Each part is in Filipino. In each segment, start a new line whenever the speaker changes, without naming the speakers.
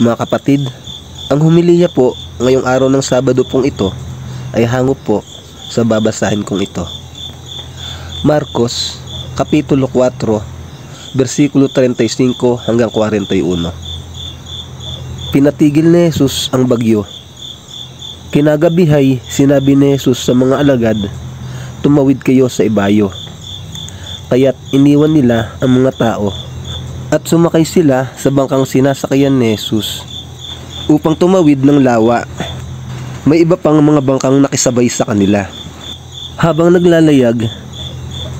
Mga kapatid, ang humiliya po ngayong araw ng Sabado pong ito ay hango po sa babasahin kong ito. Marcos, Kapitulo 4, versikulo 35 hanggang 41. Pinatigil ni Jesus ang bagyo. Kinagabihay, sinabi ni Jesus sa mga alagad, "Tumawid kayo sa ibayo." Kaya't iniwan nila ang mga tao at sumakay sila sa bangkang sinasakayan ni Jesus upang tumawid ng lawa. May iba pang mga bangkang nakisabay sa kanila. Habang naglalayag,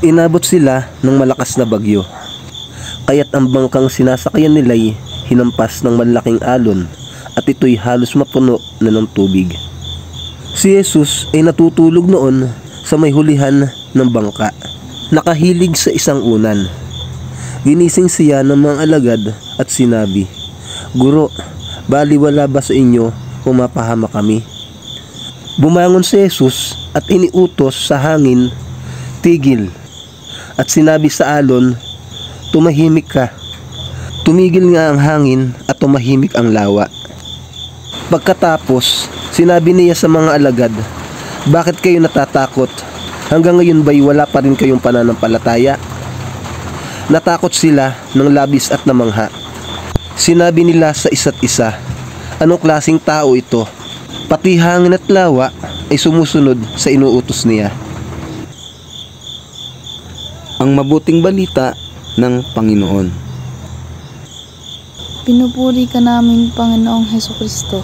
inabot sila ng malakas na bagyo. Kaya't ang bangkang sinasakayan nila'y hinampas ng malaking alon at ito'y halos mapuno na ng tubig. Si Jesus ay natutulog noon sa may hulihan ng bangka, nakahilig sa isang unan. Ginising siya ng mga alagad at sinabi, "Guro, baliwala ba sa inyo kung mapahama kami?" Bumangon si Jesus at iniutos sa hangin, "Tigil." At sinabi sa alon, "Tumahimik ka." Tumigil nga ang hangin at tumahimik ang lawa. Pagkatapos, sinabi niya sa mga alagad, "Bakit kayo natatakot? Hanggang ngayon ba'y wala pa rin kayong pananampalataya?" Natakot sila ng labis at namangha. Sinabi nila sa isa't isa, "Anong klaseng tao ito? Pati hangin at lawa ay sumusunod sa inuutos niya."
Ang mabuting balita ng Panginoon.
Pinupuri ka namin, Panginoong Hesukristo.